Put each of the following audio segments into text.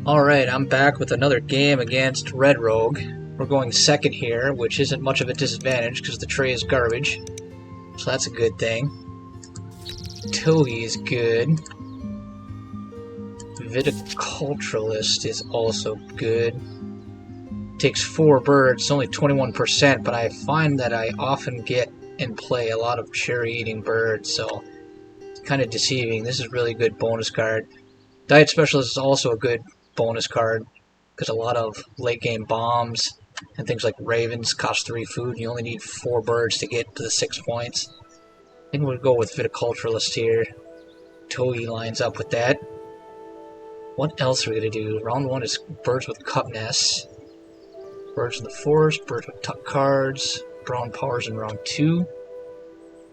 Alright, I'm back with another game against Red Rogue. We're going second here, which isn't much of a disadvantage because the tray is garbage. So that's a good thing. Tohi is good. Viticulturalist is also good. Takes 4 birds, it's only 21%, but I find that I often get and play a lot of cherry-eating birds, so it's kind of deceiving. This is really good bonus card. Diet Specialist is also a good bonus card because a lot of late game bombs and things like ravens cost 3 food. You only need 4 birds to get to the 6 points. I think we'll go with Viticulturalist here. Tohi lines up with that. What else are we going to do? Round 1 is birds with cup nests. Birds in the forest, birds with tuck cards, brown powers in round 2.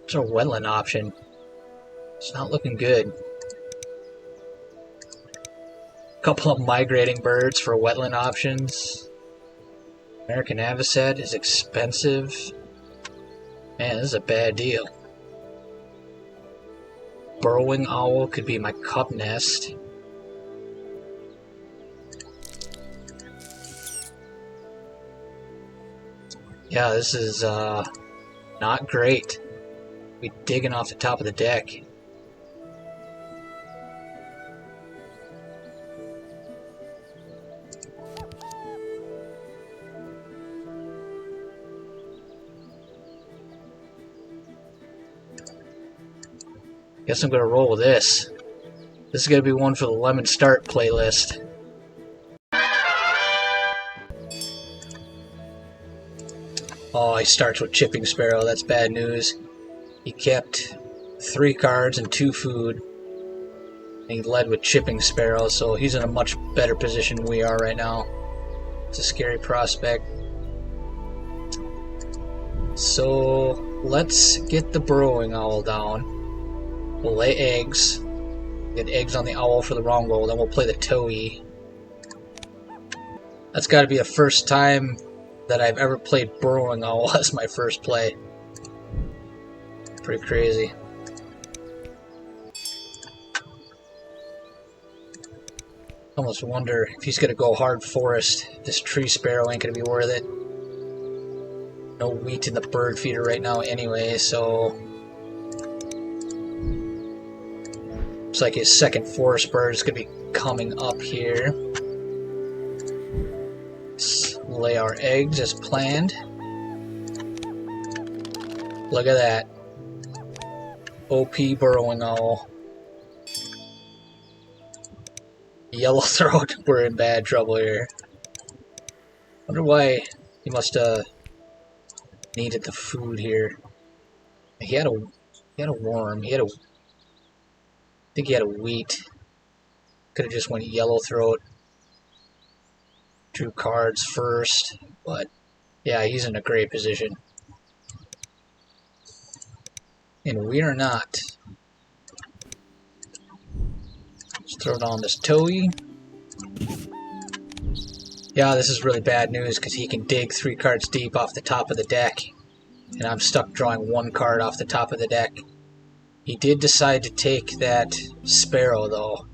What's our wetland option? It's not looking good. Couple of migrating birds for wetland options. American Avocet is expensive. Man, this is a bad deal. Burrowing owl could be my cup nest. Yeah, this is not great. We're digging off the top of the deck. Guess I'm gonna roll with this. This is gonna be one for the Lemon Start playlist. Oh, he starts with Chipping Sparrow. That's bad news. He kept 3 cards and 2 food. And he led with Chipping Sparrow, so he's in a much better position than we are right now. It's a scary prospect. So let's get the Burrowing Owl down. We'll lay eggs. Get eggs on the owl for the wrong goal. Then we'll play the Tohi. That's got to be the first time that I've ever played Burrowing Owl as my first play. Pretty crazy. Almost wonder if he's going to go hard forest. This tree sparrow ain't going to be worth it. No wheat in the bird feeder right now anyway, so looks like his second forest bird is going to be coming up here. Let's lay our eggs as planned. Look at that. OP Burrowing Owl. Yellowthroat, we're in bad trouble here. Wonder why he must have needed the food here. He had a worm. I think he had a wheat. Could have just went Yellowthroat. Drew cards first, but yeah, he's in a great position. And we are not. Let's throw down this Tohi. Yeah, this is really bad news because he can dig 3 cards deep off the top of the deck. And I'm stuck drawing 1 card off the top of the deck. He did decide to take that Sparrow though.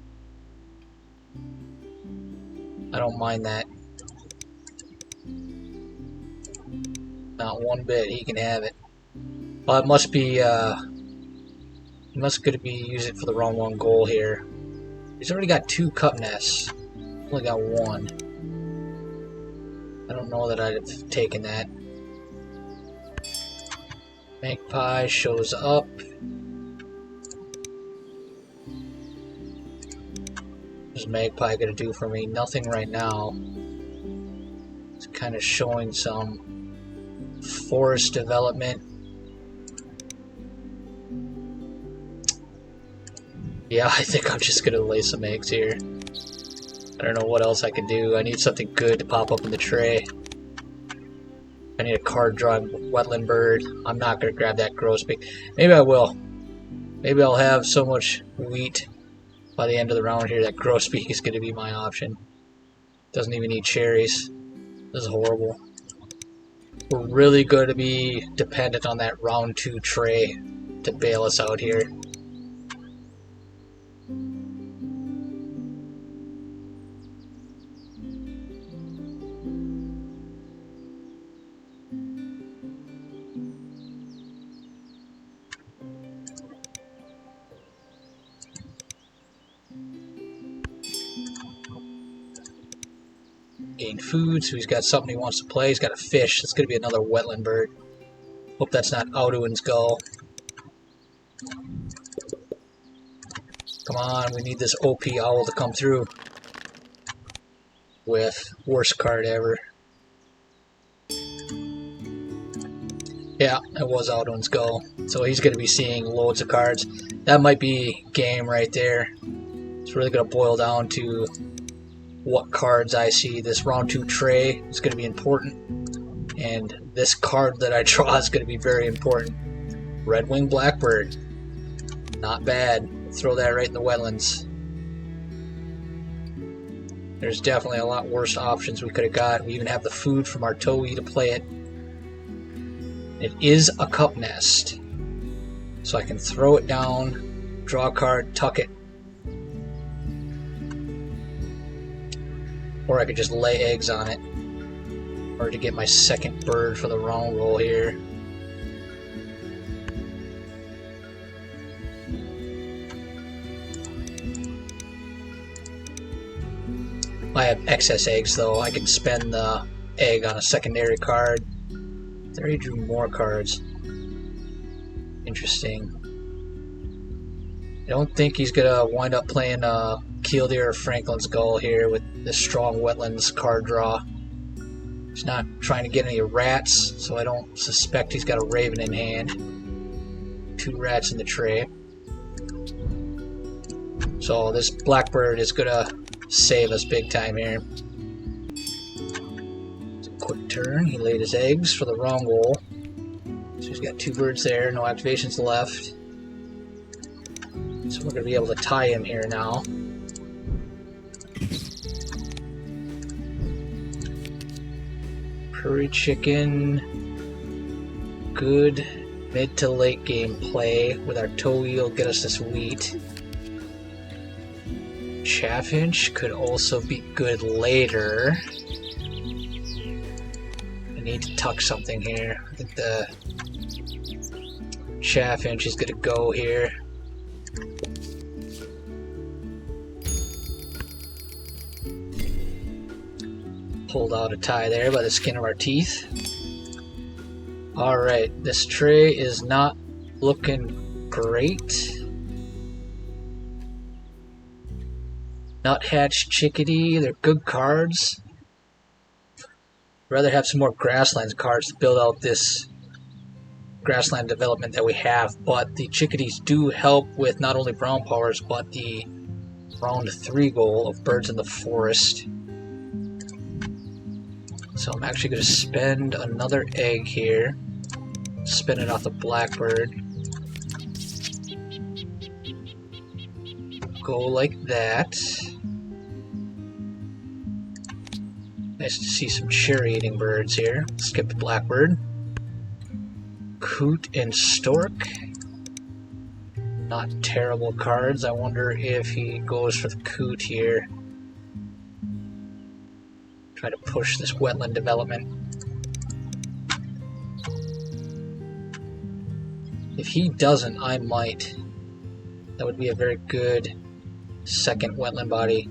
I don't mind that. Not one bit, he can have it. Well, it must be, he must could be use it for the wrong one goal here. He's already got 2 cup nests. Only got 1. I don't know that I'd have taken that. Magpie shows up. What's Magpie gonna do for me? Nothing right now. It's kind of showing some forest development. Yeah, I think I'm just gonna lay some eggs here. I don't know what else I can do. I need something good to pop up in the tray. I need a card drawing wetland bird. I'm not gonna grab that grosbeak. Maybe I will. Maybe I'll have so much wheat by the end of the round here that grosbeak is gonna be my option. Doesn't even need cherries. This is horrible. We're really going to be dependent on that round 2 tray to bail us out here. Gain food, so he's got something he wants to play. He's got a fish. It's going to be another wetland bird. Hope that's not Audouin's gull. Come on, we need this OP owl to come through. With worst card ever. Yeah, it was Audouin's gull. So he's going to be seeing loads of cards. That might be game right there. It's really going to boil down to what cards I see. This round 2 tray is going to be important. And this card that I draw is going to be very important. Red-winged blackbird. Not bad. Throw that right in the wetlands. There's definitely a lot worse options we could have got. We even have the food from our Toei to play it. It is a cup nest. So I can throw it down, draw a card, tuck it. Or I could just lay eggs on it. Or to get my second bird for the round roll here. I have excess eggs though. I can spend the egg on a secondary card. There he drew more cards. Interesting. I don't think he's gonna wind up playing Killdeer or Franklin's Gull here with this strong wetlands card draw. He's not trying to get any rats, so I don't suspect he's got a raven in hand. 2 rats in the tray. So this blackbird is gonna save us big time here. It's a quick turn. He laid his eggs for the wrong goal. So he's got 2 birds there, no activations left. So we're going to be able to tie him here now. Prairie chicken. Good mid to late game play with our Toei will get us this wheat. Chaffinch could also be good later. I need to tuck something here. I think the Chaffinch is going to go here. Pulled out a tie there by the skin of our teeth. Alright, this tray is not looking great. Nuthatch, Chickadee, they're good cards. I'd rather have some more grasslands cards to build out this grassland development that we have, but the Chickadees do help with not only brown powers, but the round 3 goal of birds in the forest. So I'm actually going to spend another egg here. Spin it off the blackbird. Go like that. Nice to see some cherry-eating birds here. Skip the blackbird. Coot and stork. Not terrible cards. I wonder if he goes for the coot here. Try to push this wetland development. If he doesn't, I might. That would be a very good second wetland body.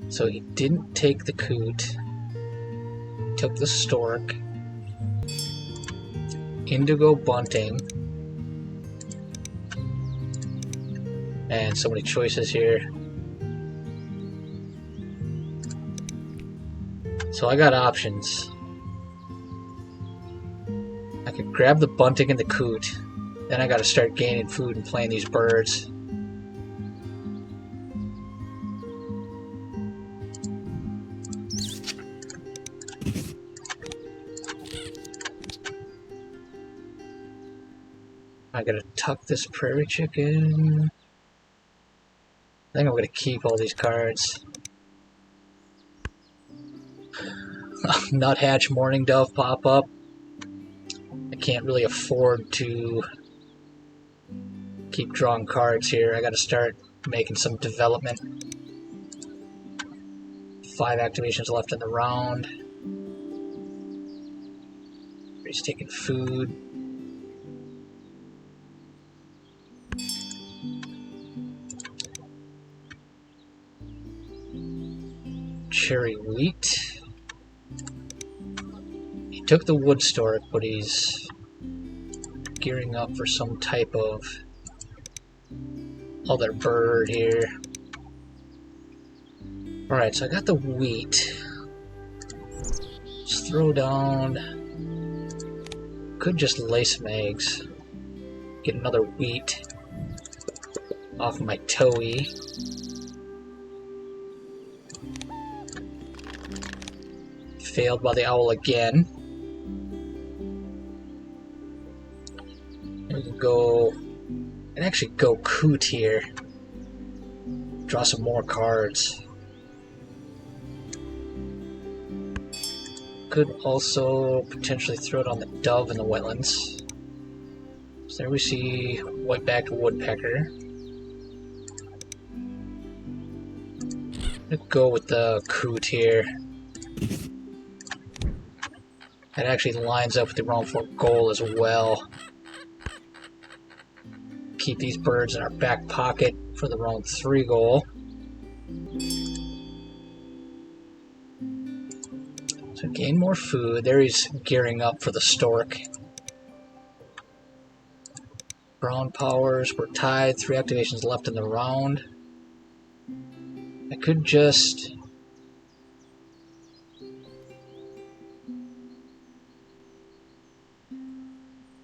So he didn't take the coot. He took the stork. Indigo bunting. And so many choices here. So I got options. I could grab the bunting and the coot. Then I gotta start gaining food and playing these birds. I gotta tuck this prairie chicken. I think I'm gonna keep all these cards. Nuthatch, Mourning Dove pop up. I can't really afford to keep drawing cards here. I gotta start making some development. 5 activations left in the round. He's taking food. cherry wheat. He took the wood stork, but he's gearing up for some type of other bird here. Alright, so I got the wheat. Let's throw down... Could just lay some eggs. Get another wheat off of my Toei. Failed by the owl again. We can go and actually go coot here. Draw some more cards. Could also potentially throw it on the dove in the wetlands. So there we see white-backed woodpecker. Let's go with the coot here. That actually lines up with the round 4 goal as well. Keep these birds in our back pocket for the round 3 goal. So gain more food. There he's gearing up for the stork. Brown powers, we're tied. 3 activations left in the round. I could just...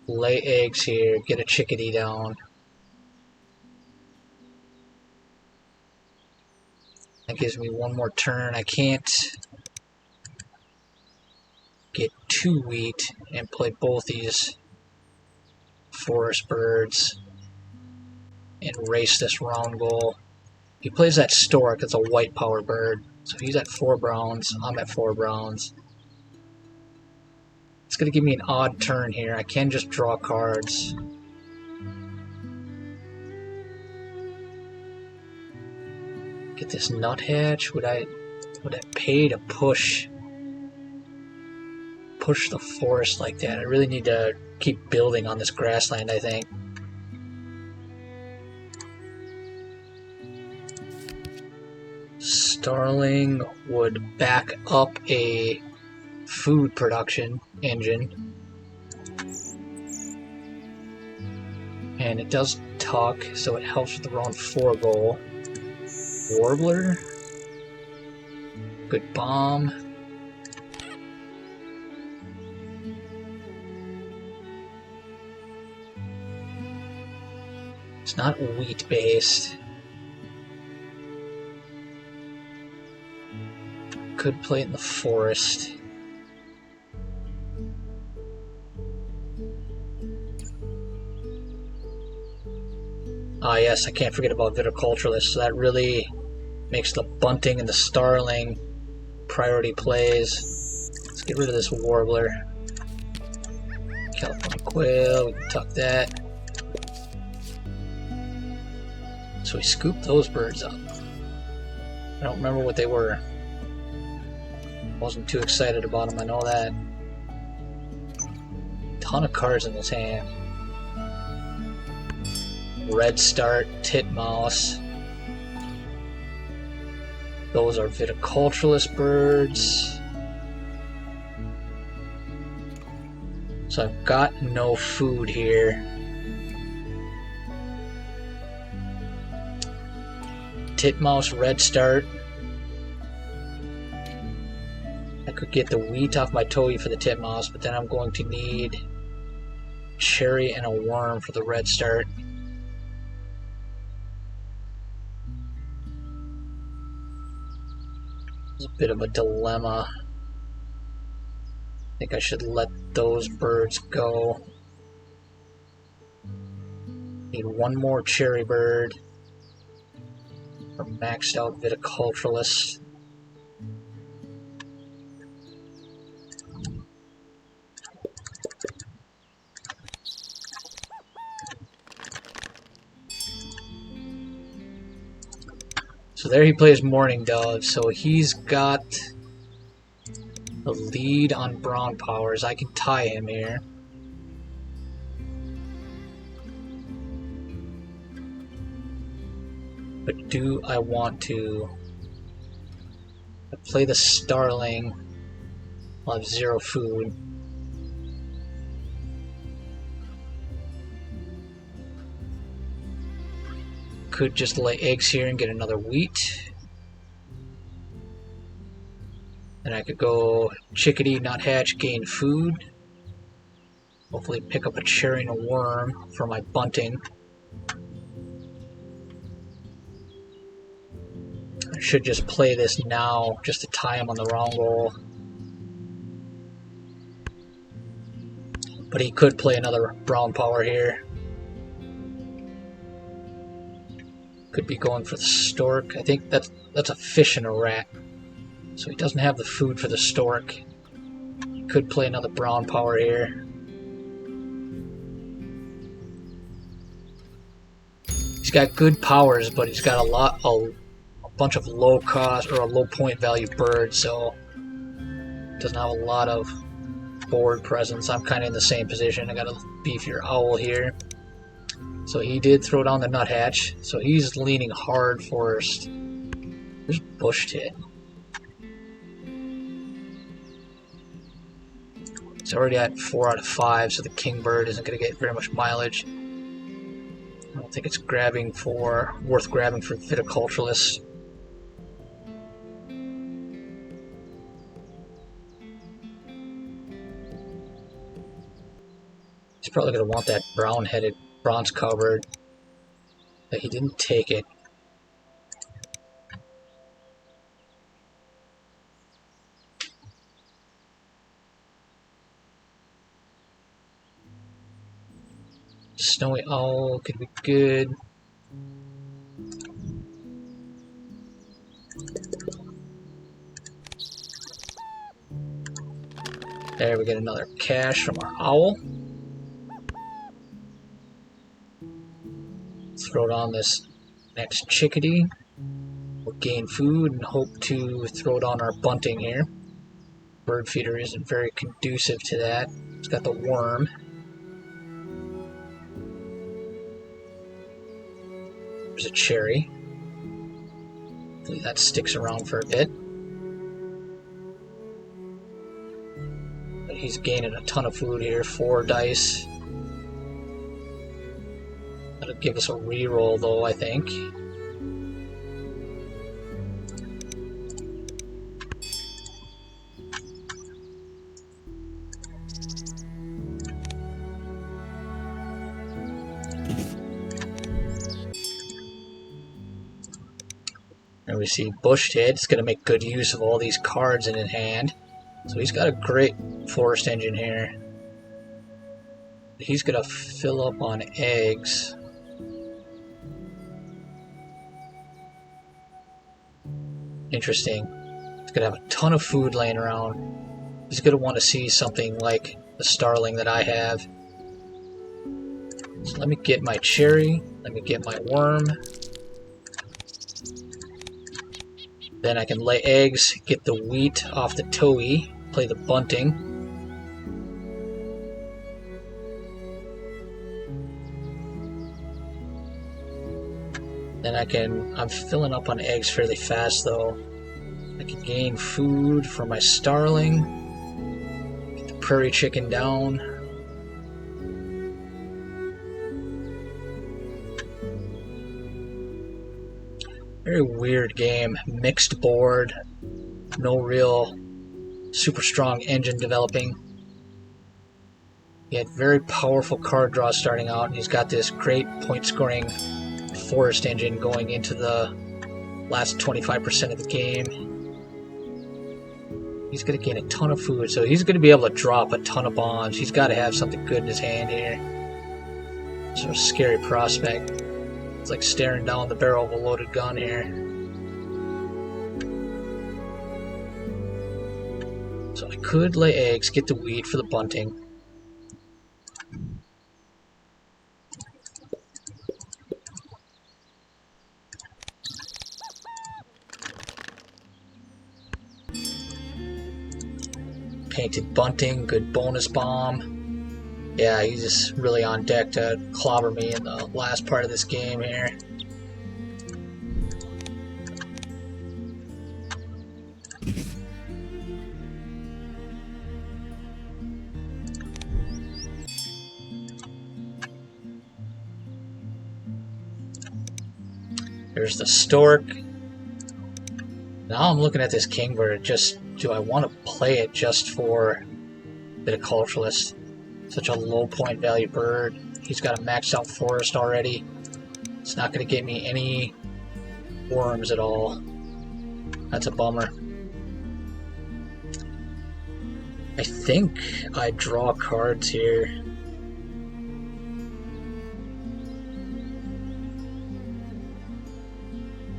lay eggs here, get a chickadee down. That gives me one more turn. I can't get 2 wheat and play both these forest birds and race this round goal. He plays that stork, it's a white power bird. So he's at 4 browns, I'm at 4 browns. It's going to give me an odd turn here. I can just draw cards. Get this nuthatch. Would I pay to push the forest like that? I really need to keep building on this grassland, I think. Starling would back up a food production engine, and it does talk, so it helps with the round 4 goal. Warbler, good bomb. It's not wheat based. Could play it in the forest. Ah yes, I can't forget about viticulturalists. So that really makes the bunting and the starling priority plays. Let's get rid of this warbler. California quail, we can tuck that. So we scooped those birds up. I don't remember what they were. Wasn't too excited about them, I know that. Ton of cards in his hand. Red start, titmouse. Those are viticulturalist birds. So I've got no food here. Titmouse, red start. I could get the wheat off my Toei for the titmouse, but then I'm going to need cherry and a worm for the red start. It's a bit of a dilemma. I think I should let those birds go. Need one more cherry bird for maxed out viticulturalist. So there he plays Morning Dove, so he's got the lead on brown powers. I can tie him here. But do I want to I play the starling. I'll have 0 food. Could just lay eggs here and get another wheat. Then I could go chickadee, not hatch, gain food. Hopefully pick up a cherry and a worm for my bunting. I should just play this now just to tie him on the wrong goal. But he could play another brown power here. Could be going for the stork. I think that's a fish and a rat. So he doesn't have the food for the stork. He could play another brown power here. He's got good powers, but he's got a bunch of low cost or a low point value birds, so doesn't have a lot of board presence. I'm kind of in the same position. I got a beefier owl here. So he did throw down the nuthatch, so he's leaning hard first. There's bush tit. He's already at 4 out of 5, so the kingbird isn't going to get very much mileage. I don't think it's worth grabbing for viticulturalists. He's probably going to want that brown-headed bronze cowbird, but he didn't take it. Snowy owl could be good. There, we get another cash from our owl. Throw down this next chickadee. We'll gain food and hope to throw down our bunting here. Bird feeder isn't very conducive to that. It's got the worm. There's a cherry. Hopefully that sticks around for a bit. But he's gaining a ton of food here. 4 dice. That'll give us a reroll though, I think. And we see Bushed Head. It's going to make good use of all these cards in his hand. So he's got a great forest engine here. He's going to fill up on eggs. Interesting. He's going to have a ton of food laying around. He's going to want to see something like the starling that I have. So let me get my cherry. Let me get my worm. Then I can lay eggs, get the wheat off the towee, play the bunting. Then I'm filling up on eggs fairly fast though. I can gain food for my starling. Get the prairie chicken down. Very weird game. Mixed board. No real super strong engine developing. He had very powerful card draw starting out, and he's got this great point scoring forest engine going into the last 25% of the game. He's going to gain a ton of food, so he's going to be able to drop a ton of bombs. He's got to have something good in his hand here. Sort of scary prospect. It's like staring down the barrel of a loaded gun here. So I could lay eggs, get the wheat for the bunting. Painted bunting, good bonus bomb. Yeah, he's just really on deck to clobber me in the last part of this game here. There's the stork. Now I'm looking at this kingbird. Do I want to play it just for viticulturalist? Such a low point value bird. He's got a maxed out forest already. It's not going to get me any worms at all. That's a bummer. I think I draw cards here.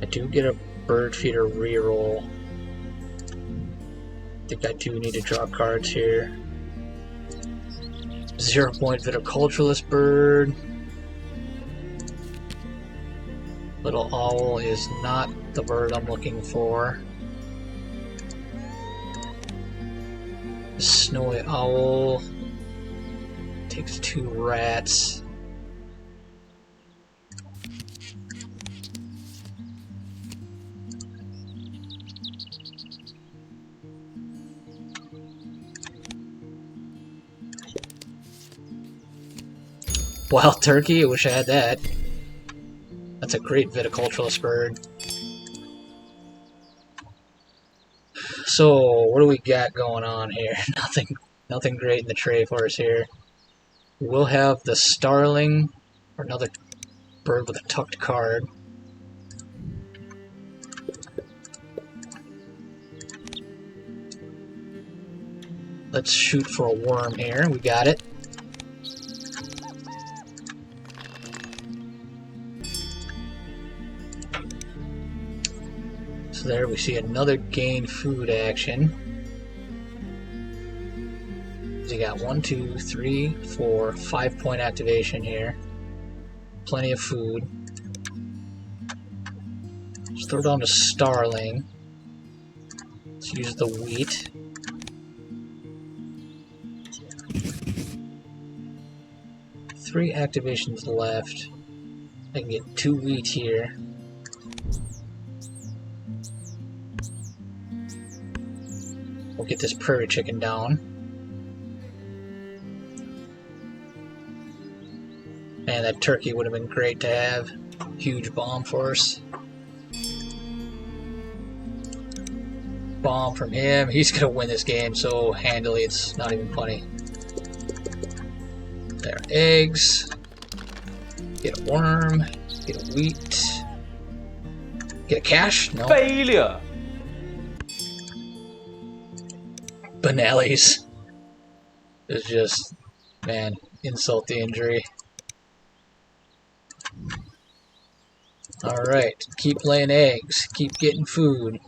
I do get a bird feeder reroll. I think I do need to draw cards here. 0 point viticulturalist bird. Little owl is not the bird I'm looking for. Snowy owl takes 2 rats. Wild turkey, I wish I had that. That's a great viticulturalist bird. So, what do we got going on here? Nothing great in the tray for us here. We'll have the starling, or another bird with a tucked card. Let's shoot for a worm here. We got it. So there we see another gain food action. So you got 1, 2, 3, 4, 5 point activation here. Plenty of food. Let's throw down to starling. Let's use the wheat. Three activations left. I can get 2 wheat here. We'll get this prairie chicken down. And that turkey would have been great to have. Huge bomb for us. Bomb from him. He's gonna win this game so handily it's not even funny. There are eggs. Get a worm. Get a wheat. Get a cash? No. Failure! Benelli's. It's just, man, insult to injury. Alright, keep laying eggs. Keep getting food.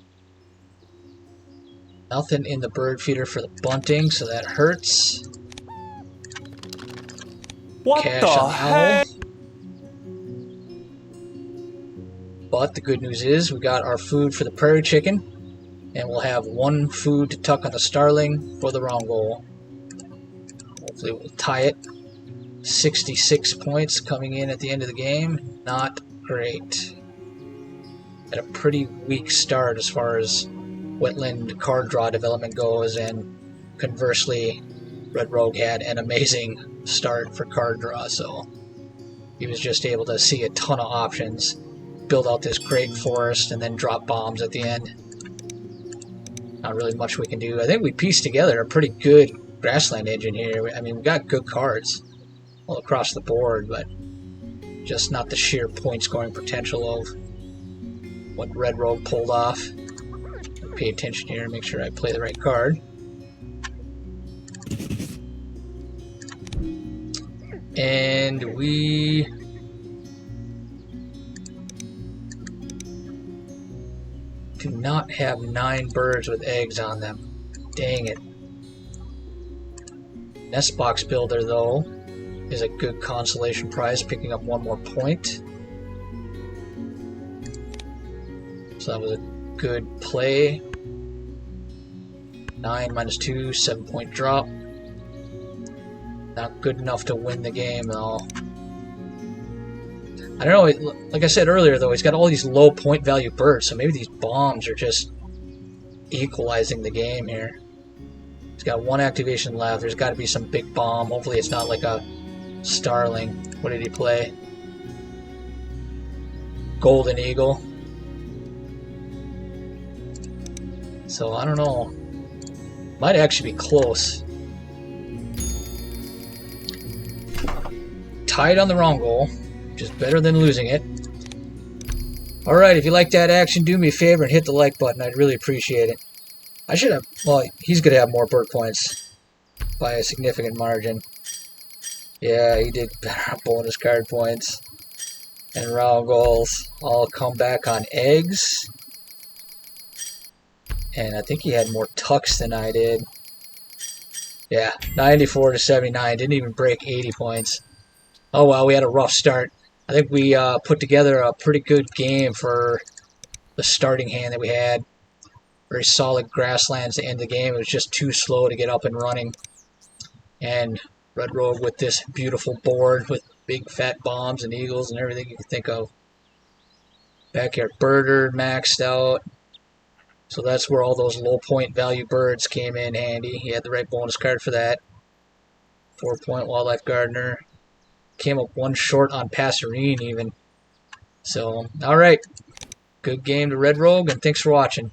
Nothing in the bird feeder for the bunting, so that hurts. What Cash the on the heck? owl. But the good news is we got our food for the prairie chicken. And we'll have 1 food to tuck on the starling for the wrong goal. Hopefully we'll tie it. 66 points coming in at the end of the game. Not great. Had a pretty weak start as far as wetland card draw development goes, and conversely, Red Rogue had an amazing start for card draw, so he was just able to see a ton of options, build out this great forest, and then drop bombs at the end. Not really much we can do. I think we pieced together a pretty good grassland engine here. I mean, we got good cards all across the board, but just not the sheer point scoring potential of what Red Rogue pulled off. Pay attention here, make sure I play the right card. And we do not have 9 birds with eggs on them. Dang it. Nest box builder, though, is a good consolation prize, picking up 1 more point. So that was a good play. 9 minus 2, 7 point drop. Not good enough to win the game, though. I don't know, like I said earlier, though, he's got all these low point value birds, so maybe these bombs are just equalizing the game here. He's got 1 activation left. There's got to be some big bomb. Hopefully it's not like a starling. What did he play? golden eagle. So I don't know. Might actually be close. Tied on the wrong goal, which is better than losing it. Alright, if you like that action, do me a favor and hit the like button. I'd really appreciate it. I should have... Well, he's going to have more bird points by a significant margin. Yeah, he did better bonus card points. And round goals. All come back on eggs. And I think he had more tucks than I did. Yeah, 94 to 79. Didn't even break 80 points. Oh well, we had a rough start. I think we put together a pretty good game for the starting hand that we had. Very solid grasslands to end the game. It was just too slow to get up and running. And Red Rogue with this beautiful board with big fat bombs and eagles and everything you can think of. Backyard birder maxed out. So that's where all those low point value birds came in handy. He had the right bonus card for that. 4-point wildlife gardener. Came up one short on Passerine even. So, alright. Good game to Red Rogue, and thanks for watching.